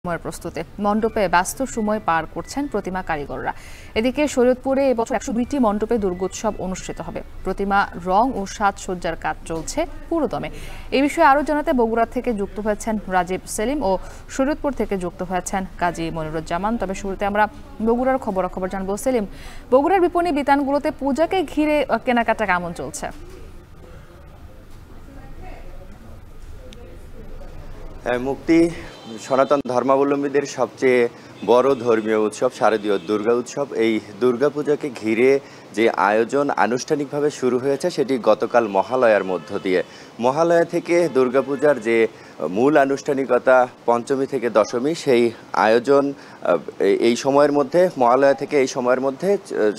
সময়ের প্রস্তুতি মণ্ডপে ব্যস্ত সময় পার করছেন প্রতিমা কারিগররা। এদিকে শরীয়তপুরে এবছর ১০২টি মণ্ডপে দুর্গোৎসব অনুষ্ঠিত হবে। প্রতিমা রং ও সাজসজ্জার কাজ চলছে পুরোদমে। এই বিষয়ে আরো জানাতে বগুড়া থেকে যুক্ত হয়েছেন রাজীব সেলিম ও শরীয়তপুর থেকে যুক্ত হয়েছেন কাজী মনিরুজ্জামান। তবে শুরুতে আমরা বগুড়ার খবরাখবর জানবো। সেলিম, বগুড়ার বিপণী বিতানগুলোতে পূজাকে ঘিরে কেনাকাটা কেমন চলছে? মুক্তি সনাতন ধর্মাবলম্বীদের সবচেয়ে বড় ধর্মীয় উৎসব শারদীয় দুর্গা উৎসব। এই দুর্গাপূজাকে ঘিরে যে আয়োজন আনুষ্ঠানিকভাবে শুরু হয়েছে সেটি গতকাল মহালয়ার মধ্য দিয়ে। মহালয়া থেকে দুর্গাপূজার যে মূল আনুষ্ঠানিকতা পঞ্চমী থেকে দশমী, সেই আয়োজন এই সময়ের মধ্যে, মহালয়া থেকে এই সময়ের মধ্যে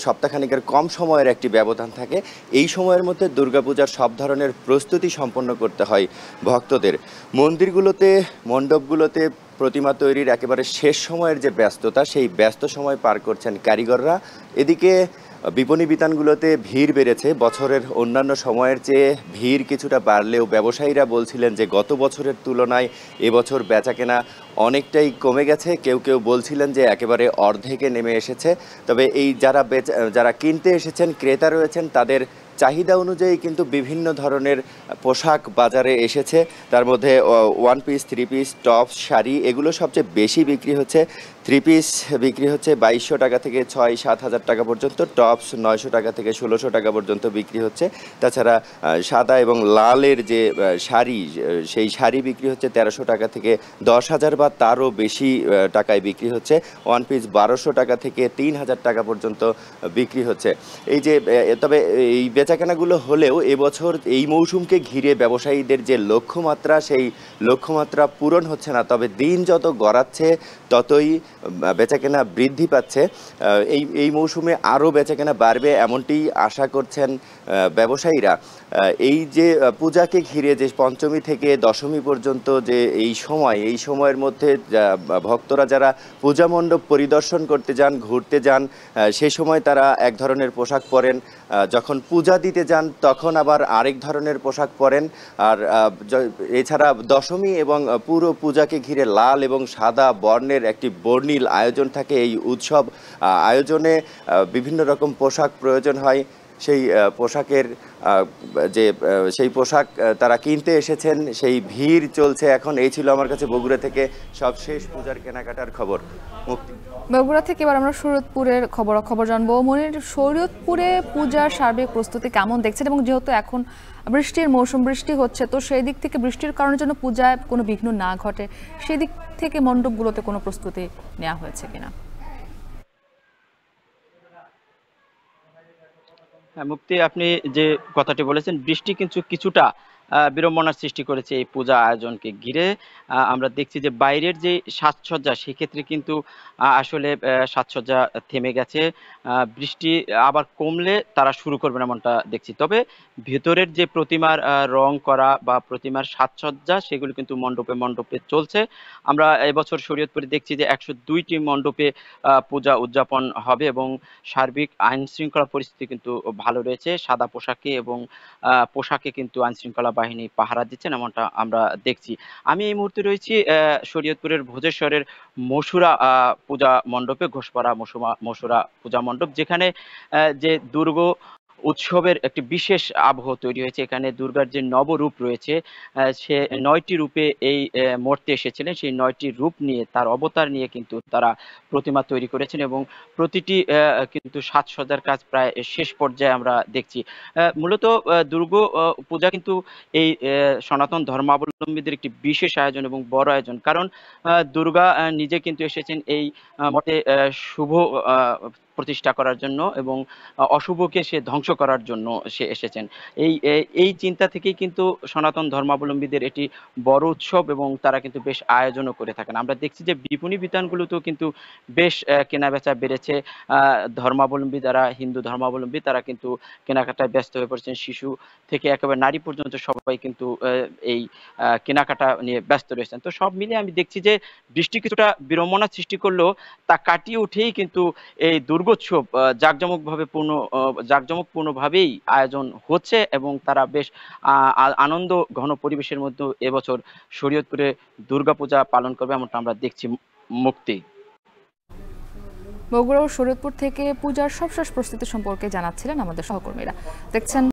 সপ্তাহখানিকের কম সময়ের একটি ব্যবধান থাকে। এই সময়ের মধ্যে দুর্গাপূজার সব ধরনের প্রস্তুতি সম্পন্ন করতে হয় ভক্তদের। মন্দিরগুলোতে, মণ্ডপগুলোতে প্রতিমা তৈরির একেবারে শেষ সময়ের যে ব্যস্ততা, সেই ব্যস্ত সময় পার করছেন কারিগররা। এদিকে বিপণী বিতানগুলোতে ভিড় বেড়েছে। বছরের অন্যান্য সময়ের চেয়ে ভিড় কিছুটা বাড়লেও ব্যবসায়ীরা বলছিলেন যে গত বছরের তুলনায় এবছর বেচাকেনা অনেকটাই কমে গেছে। কেউ কেউ বলছিলেন যে একেবারে অর্ধেকে নেমে এসেছে। তবে এই যারা কিনতে এসেছেন, ক্রেতা রয়েছেন, তাদের চাহিদা অনুযায়ী কিন্তু বিভিন্ন ধরনের পোশাক বাজারে এসেছে। তার মধ্যে one piece, three piece, tops, sari এগুলো সবচেয়ে বেশি বিক্রি হচ্ছে। থ্রি পিস বিক্রি হচ্ছে ২২০০ টাকা থেকে ৬-৭ হাজার টাকা পর্যন্ত, টপস ৯০০ টাকা থেকে ১৬০০ টাকা পর্যন্ত বিক্রি হচ্ছে। তাছাড়া সাদা এবং লালের যে শাড়ি, সেই শাড়ি বিক্রি হচ্ছে ১৩০০ টাকা থেকে ১০,০০০ বা তারও বেশি টাকায় বিক্রি হচ্ছে। ওয়ান পিস ১২০০ টাকা থেকে ৩,০০০ টাকা পর্যন্ত বিক্রি হচ্ছে। এই যে তবে এই বেচাকেনাগুলো হলেও এবছর এই মৌসুমকে ঘিরে ব্যবসায়ীদের যে লক্ষ্যমাত্রা, সেই লক্ষ্যমাত্রা পূরণ হচ্ছে না। তবে দিন যত গড়াচ্ছে ততই বেচাকেনা বৃদ্ধি পাচ্ছে। এই মৌসুমে আরও বেচাকেনা বাড়বে এমনটি আশা করছেন ব্যবসায়ীরা। এই যে পূজাকে ঘিরে যে পঞ্চমী থেকে দশমী পর্যন্ত যে এই সময়ের মধ্যে ভক্তরা যারা পূজা মণ্ডপ পরিদর্শন করতে যান, ঘুরতে যান, সে সময় তারা এক ধরনের পোশাক পরেন, যখন পূজা দিতে যান তখন আবার আরেক ধরনের পোশাক পরেন। আর এছাড়া দশমী এবং পুরো পূজাকে ঘিরে লাল এবং সাদা বর্ণের একটি বর্ণিল আয়োজন থাকে। এই উৎসব আয়োজনে বিভিন্ন রকম পোশাক প্রয়োজন হয়। সেই পোশাকের সেই পোশাক তারা কিনতে এসেছেন, সেই ভিড় চলছে এখন। এই ছিল আমার কাছে বগুড়া থেকে সবশেষ পূজার কেনাকাটার খবর। মুক্তি, বগুড়া থেকে এবার আমরা শরীয়তপুরের খবর জানবো। মনির, শরীয়তপুরে পূজার সার্বিক প্রস্তুতি কেমন দেখছেন? এবং যেহেতু এখন বৃষ্টির মৌসুম, বৃষ্টি হচ্ছে, তো সেই দিক থেকে বৃষ্টির কারণে যেন পূজায় কোনো বিঘ্ন না ঘটে, সেই দিক থেকে মণ্ডপগুলোতে কোনো প্রস্তুতি নেওয়া হয়েছে কিনা? হ্যাঁ মুক্তি, আপনি যে কথাটি বলেছেন, বৃষ্টি কিন্তু কিছুটা বিড়ম্বনার সৃষ্টি করেছে এই পূজা আয়োজনকে ঘিরে। আমরা দেখছি যে বাইরের যে সাজসজ্জা, সেক্ষেত্রে কিন্তু আসলে সাজসজ্জা থেমে গেছে। বৃষ্টি আবার কমলে তারা শুরু করবেন এমনটা দেখছি। তবে ভেতরের যে প্রতিমার রং করা বা প্রতিমার সাজসজ্জা, সেগুলো কিন্তু মণ্ডপে মণ্ডপে চলছে। আমরা এবছর শরীয়তপুরে দেখছি যে ১০২টি মণ্ডপে পূজা উদযাপন হবে এবং সার্বিক আইন শৃঙ্খলা পরিস্থিতি কিন্তু ভালো রয়েছে। সাদা পোশাকে এবং পোশাকে কিন্তু আইন শৃঙ্খলা বাহিনী পাহারা দিচ্ছেন এমনটা আমরা দেখছি। আমি এই মুহূর্তে রয়েছি শরীয়তপুরের ভোজেশ্বরের মসুরা পূজা মণ্ডপে, ঘোষপাড়া মসুরা পূজা মণ্ডপ, যেখানে যে উৎসবের একটি বিশেষ আবহ তৈরি হয়েছে। এখানে দুর্গার যে নবরূপ রয়েছে, সে ৯টি রূপে এই মর্তে এসেছিলেন। সেই ৯টি রূপ নিয়ে, তার অবতার নিয়ে কিন্তু তারা প্রতিমা তৈরি করেছেন এবং প্রতিটি কিন্তু সাজসজ্জার কাজ প্রায় শেষ পর্যায়ে আমরা দেখছি। মূলত দুর্গা পূজা কিন্তু এই সনাতন ধর্মাবলম্বীদের একটি বিশেষ আয়োজন এবং বড় আয়োজন। কারণ দুর্গা নিজে কিন্তু এসেছেন এই মতে শুভ প্রতিষ্ঠা করার জন্য এবং অশুভকে সে ধ্বংস করার জন্য সে এসেছেন। এই চিন্তা থেকেই কিন্তু সনাতন ধর্মাবলম্বীদের এটি বড় উৎসব এবং তারা কিন্তু বেশ আয়োজনও করে থাকেন। আমরা দেখছি যে বিপণী বিতানগুলোতেও কিন্তু বেশ কেনাবেচা বেড়েছে। ধর্মাবলম্বী যারা হিন্দু ধর্মাবলম্বী, তারা কিন্তু কেনাকাটায় ব্যস্ত হয়ে পড়েছেন। শিশু থেকে একেবারে নারী পর্যন্ত সবাই কিন্তু এই কেনাকাটা নিয়ে ব্যস্ত রয়েছেন। তো সব মিলিয়ে আমি দেখছি যে বৃষ্টি কিছুটা বিড়ম্বনা সৃষ্টি করলেও তা কাটিয়ে উঠেই কিন্তু এই দুর্গ দুর্গোৎসব জাঁকজমকপূর্ণভাবেই আয়োজন হচ্ছে এবং তারা বেশ আনন্দ ঘন পরিবেশের মধ্যে এবছর শরীয়তপুরে দুর্গাপূজা পালন করবে এমনটা আমরা দেখছি। মুক্তি। বগুড়া ও শরীয়তপুর থেকে পূজার সবশেষ প্রস্তুতি সম্পর্কে জানাচ্ছিলেন আমাদের সহকর্মীরা। দেখছেন